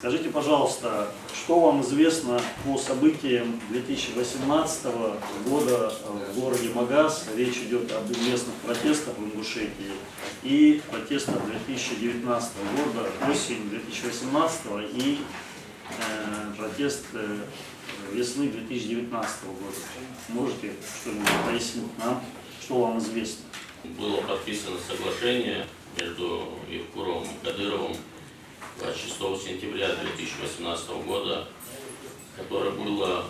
Скажите, пожалуйста, что вам известно по событиям 2018 года в городе Магаз? Речь идет об местных протестах в Ингушетии и протестах 2019 года, осень 2018 и протест весны 2019 года. Можете что-нибудь пояснить нам, что вам известно? Было подписано соглашение между Евкуровым и Кадыровым 26 сентября 2018 года, которое было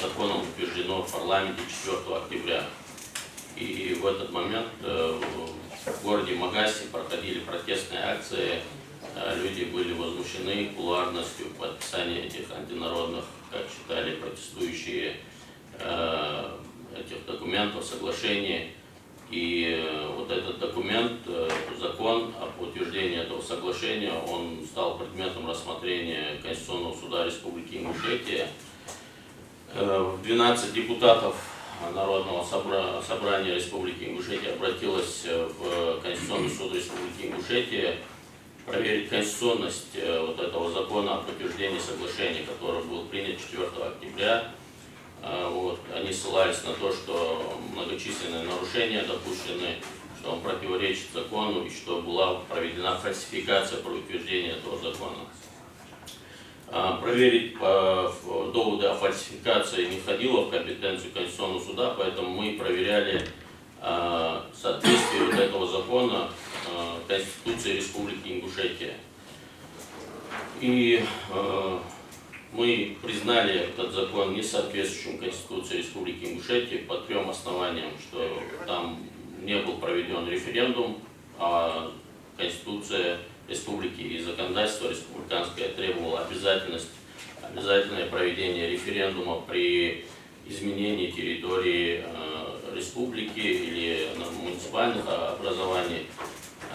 законом утверждено в парламенте 4 октября. И в этот момент в городе Магасе проходили протестные акции, люди были возмущены кулуарностью подписания этих антинародных, как считали протестующие, этих документов, соглашений. И вот этот документ, закон об утверждении этого соглашения, он стал предметом рассмотрения Конституционного суда Республики Ингушетия. 12 депутатов Народного собрания Республики Ингушетия обратилось в Конституционный суд Республики Ингушетия проверить конституционность вот этого закона об утверждении соглашения, который был принят 4 октября. Вот, они ссылались на то, что многочисленные нарушения допущены, что он противоречит закону и что была проведена фальсификация при утверждении этого закона. Проверить доводы о фальсификации не входило в компетенцию Конституционного суда, поэтому мы проверяли соответствие вот этого закона Конституции Республики Ингушетия. И мы признали этот закон несоответствующим Конституции Республики Ингушетия по 3 основаниям, что там не был проведен референдум, а Конституция Республики и законодательство республиканское требовало обязательное проведение референдума при изменении территории республики или муниципальных образований.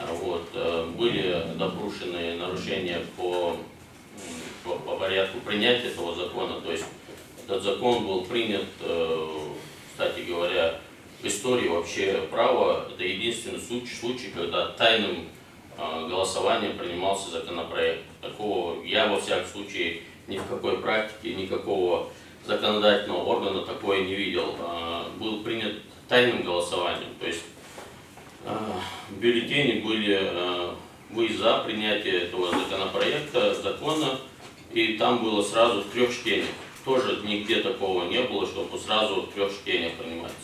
Вот. Были допущены нарушения по порядку принятия этого закона. То есть этот закон был принят, кстати говоря, в истории вообще права. Это единственный случай, когда тайным голосованием принимался законопроект. Такого я во всяком случае ни в какой практике, никакого законодательного органа такое не видел. Был принят тайным голосованием. То есть бюллетени были вы за принятие этого законопроекта, закона. И там было сразу в 3 чтениях. Тоже нигде такого не было, чтобы сразу в 3 чтениях принимается.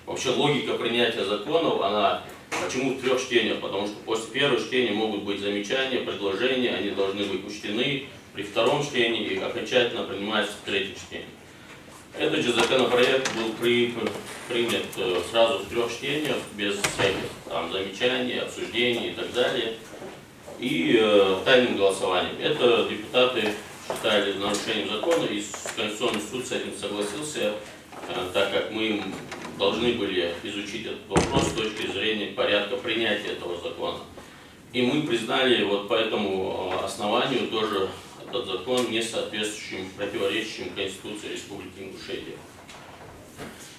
Вообще логика принятия законов, она почему в 3 чтениях? Потому что после 1-го чтения могут быть замечания, предложения, они должны быть учтены. При 2-м чтении и окончательно принимается в 3-м чтении. Этот же законопроект был принят сразу в 3 чтениях, без всяких там замечаний, обсуждений и так далее. И тайным голосованием. Это депутаты считали нарушением закона, и Конституционный суд с этим согласился, так как мы должны были изучить этот вопрос с точки зрения порядка принятия этого закона. И мы признали вот по этому основанию тоже этот закон не соответствующим, противоречащим Конституции Республики Ингушетия.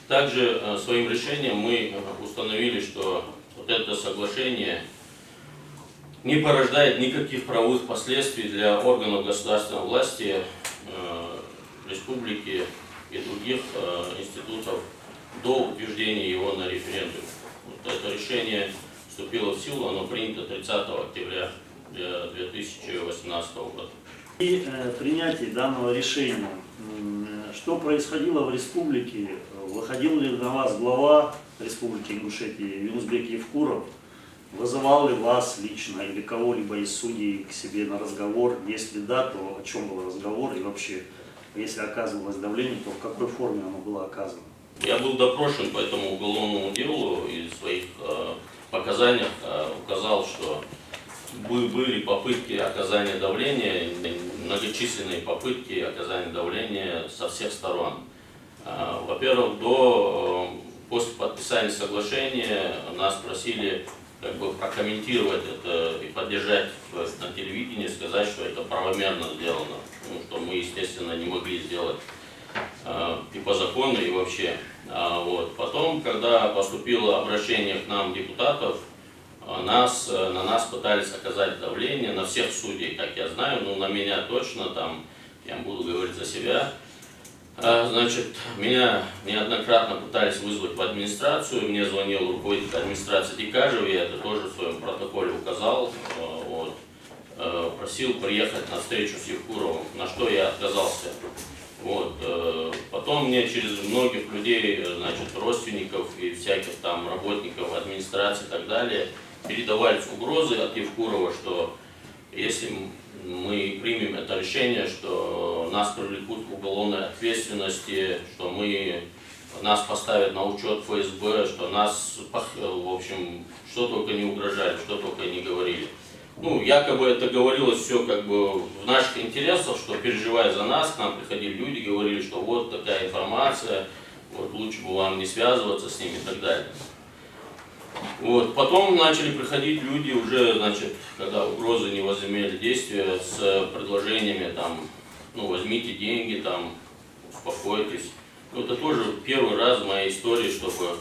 Также своим решением мы установили, что вот это соглашение не порождает никаких правовых последствий для органов государственной власти, республики и других институтов до утверждения его на референдуме. Вот это решение вступило в силу, оно принято 30 октября 2018 года. И принятие данного решения, что происходило в республике, выходил ли на вас глава Республики Ингушетия Юнусбек Евкуров? Вызывал ли вас лично или кого-либо из судей к себе на разговор? Если да, то о чем был разговор? И вообще, если оказывалось давление, то в какой форме оно было оказано? Я был допрошен по этому уголовному делу и в своих показаниях указал, что были попытки оказания давления, многочисленные попытки оказания давления со всех сторон. Во-первых, после подписания соглашения нас просили как бы прокомментировать это и поддержать на телевидении, сказать, что это правомерно сделано, что мы, естественно, не могли сделать и по закону, и вообще. Вот. Потом, когда поступило обращение к нам депутатов, на нас пытались оказать давление, на всех судей, как я знаю, но на меня точно, там, я буду говорить за себя. Значит, меня неоднократно пытались вызвать в администрацию, мне звонил руководитель администрации Дикажев, я это тоже в своем протоколе указал, вот, просил приехать на встречу с Евкуровым, на что я отказался. Вот, потом мне через многих людей, значит, родственников и всяких там работников администрации и так далее, передавались угрозы от Евкурова, что если мы примем это решение, что нас привлекут к уголовной ответственности, что нас поставят на учет ФСБ, что нас, в общем, что только не угрожали, что только не говорили. Ну, якобы это говорилось все как бы в наших интересах, что переживая за нас, к нам приходили люди, говорили, что вот такая информация, вот лучше бы вам не связываться с ними и так далее. Вот. Потом начали приходить люди уже, значит, когда угрозы не возымели действия, с предложениями там, ну, возьмите деньги, там, успокойтесь. Ну, это тоже первый раз в моей истории, чтобы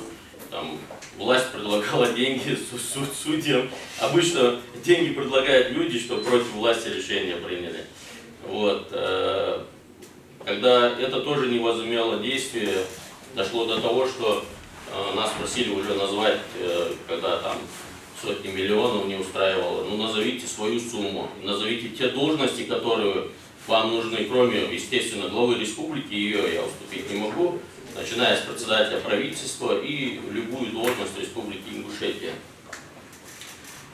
там власть предлагала деньги судьям. Обычно деньги предлагают люди, что против власти решения приняли. Вот. Когда это тоже не возымело действия, дошло до того, что нас просили уже назвать, когда там сотни миллионов не устраивало, ну назовите свою сумму, назовите те должности, которые вам нужны, кроме, естественно, главы республики, ее я уступить не могу, начиная с председателя правительства и любую должность Республики Ингушетия.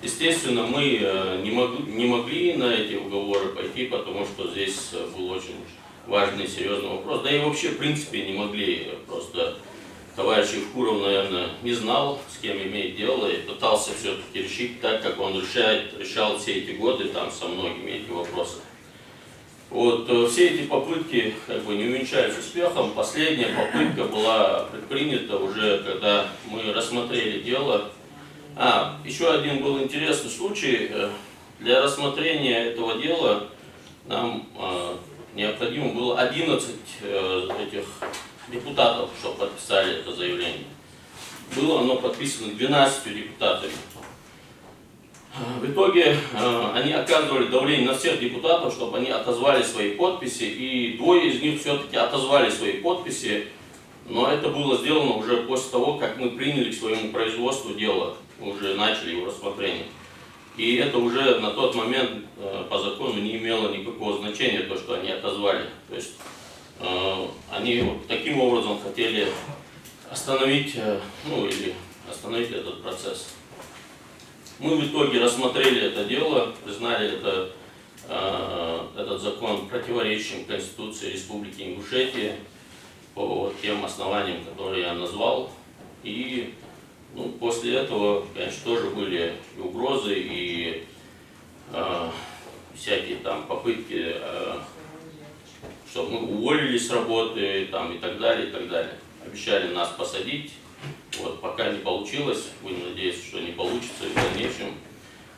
Естественно, мы не могли на эти уговоры пойти, потому что здесь был очень важный и серьезный вопрос. Да и вообще, в принципе, не могли. Просто товарищ Евкуров, наверное, не знал, с кем имеет дело, и пытался все-таки решить так, как он решал все эти годы там со многими эти вопросы. Вот, все эти попытки как бы не увенчались успехом. Последняя попытка была предпринята уже, когда мы рассмотрели дело. Еще один был интересный случай. Для рассмотрения этого дела нам необходимо было 11 этих депутатов, чтобы подписали это заявление. Было оно подписано 12 депутатами. В итоге они оказывали давление на всех депутатов, чтобы они отозвали свои подписи, и двое из них все-таки отозвали свои подписи, но это было сделано уже после того, как мы приняли к своему производству дело, уже начали его рассмотрение. И это уже на тот момент по закону не имело никакого значения, то, что они отозвали. То есть они вот таким образом хотели остановить, или остановить этот процесс. Мы в итоге рассмотрели это дело, признали этот закон противоречащим Конституции Республики Ингушетия по тем основаниям, которые я назвал. И после этого, конечно, тоже были и угрозы, и всякие там попытки, чтобы мы уволились с работы там, и так далее, и так далее. Обещали нас посадить. Вот, пока не получилось, будем надеяться, что не получится и в дальнейшем.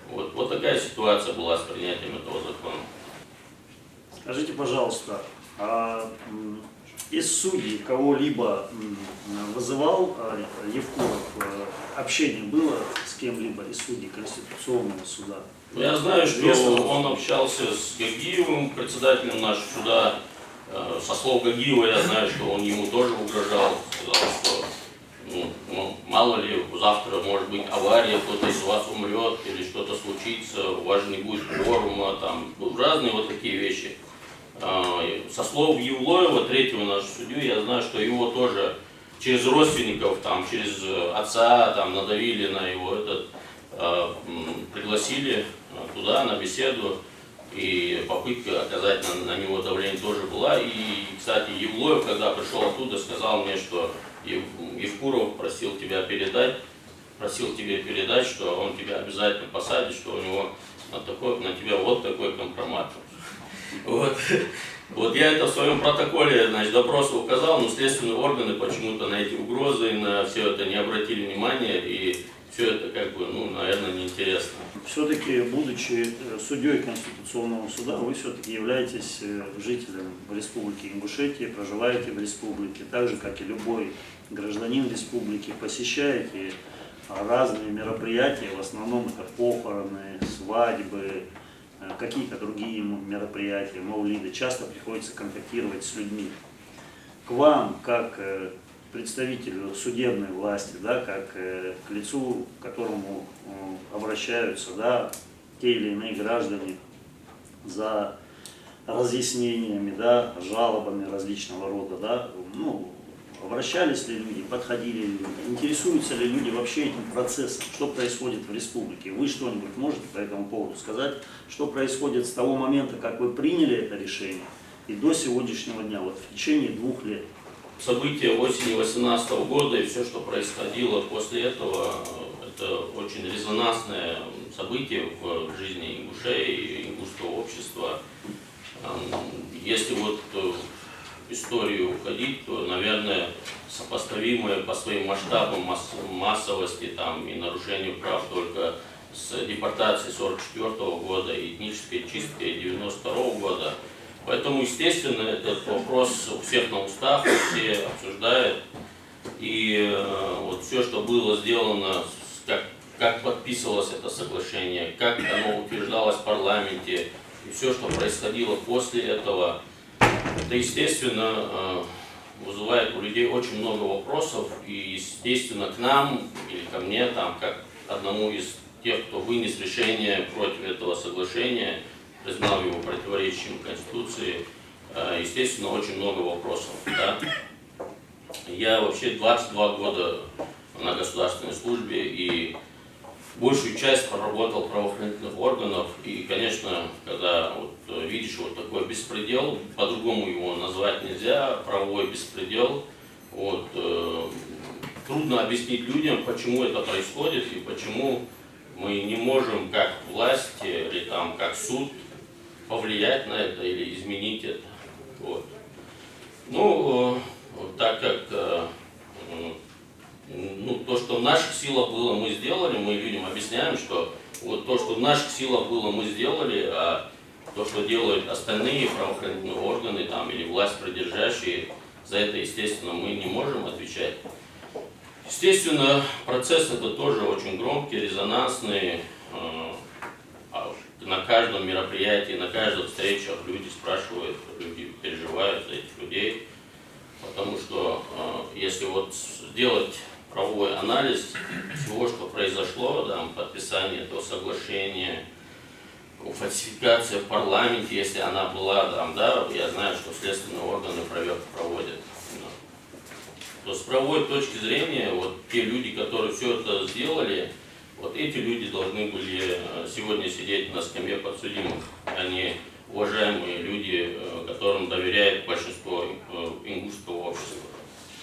Вот такая ситуация была с принятием этого закона. Скажите, пожалуйста, из судей кого-либо вызывал Евкуров? Общение было с кем-либо из судей Конституционного суда? Я знаю, что он общался с Гагиевым, председателем нашего суда. Со слов Гагиева я знаю, что он ему тоже угрожал, сказал, что мало ли, завтра может быть авария, кто-то из вас умрет или что-то случится, у вас же не будет кворума, там, разные вот такие вещи. Со слов Евлоева, третьего нашего судью, я знаю, что его тоже через родственников, там, через отца там, надавили на его пригласили туда на беседу, и попытка оказать на него давление тоже была. И, кстати, Евлоев, когда пришел оттуда, сказал мне, что Евкуров просил тебе передать, что он тебя обязательно посадит, что у него на тебя вот такой компромат. Вот я это в своем протоколе, значит, допроса указал, но следственные органы почему-то на эти угрозы, на все это не обратили внимания, и все это как бы, наверное, неинтересно. Все-таки, будучи судьей Конституционного суда, вы все-таки являетесь жителем Республики Ингушетия, проживаете в республике, так же, как и любой гражданин республики, посещаете разные мероприятия, в основном это похороны, свадьбы, какие-то другие мероприятия, маулиды, часто приходится контактировать с людьми. К вам, как представителю судебной власти, да, как к лицу, к которому обращаются, да, те или иные граждане за разъяснениями, да, жалобами различного рода, да, ну, обращались ли люди, подходили ли люди, интересуются ли люди вообще этим процессом, что происходит в республике. Вы что-нибудь можете по этому поводу сказать, что происходит с того момента, как вы приняли это решение, и до сегодняшнего дня, вот в течение 2 лет? События осени 2018 года и все, что происходило после этого, это очень резонансное событие в жизни ингушей и ингушского общества. Если вот в историю уходить, то, наверное, сопоставимое по своим масштабам, массовости там, и нарушению прав только с депортацией 1944 года и этнической чисткой 1992 года. Поэтому, естественно, этот вопрос у всех на устах, все обсуждают. И вот все, что было сделано, как подписывалось это соглашение, как оно утверждалось в парламенте, и все, что происходило после этого, это, естественно, вызывает у людей очень много вопросов. И, естественно, к нам или ко мне, там, как одному из тех, кто вынес решение против этого соглашения, признал его противоречащим Конституции, естественно, очень много вопросов. Да? Я вообще 22 года на государственной службе и большую часть проработал в правоохранительных органах. И, конечно, когда вот видишь вот такой беспредел, по-другому его назвать нельзя, правовой беспредел, вот, трудно объяснить людям, почему это происходит и почему мы не можем как власть или там, как суд повлиять на это или изменить это. Вот. Ну, так как ну, то, что в наших силах было, мы сделали, мы людям объясняем, что вот то, что в наших силах было, мы сделали, а то, что делают остальные правоохранительные органы там, или власть придержащие, за это, естественно, мы не можем отвечать. Естественно, процесс это тоже очень громкий, резонансный. На каждом мероприятии, на каждых встречах люди спрашивают, люди переживают за этих людей. Потому что если вот сделать правовой анализ всего, что произошло, да, подписание этого соглашения, фальсификация в парламенте, если она была, там, да, я знаю, что следственные органы проверку проводят. То с правовой точки зрения, вот те люди, которые все это сделали, вот эти люди должны были сегодня сидеть на скамье подсудимых, а не уважаемые люди, которым доверяет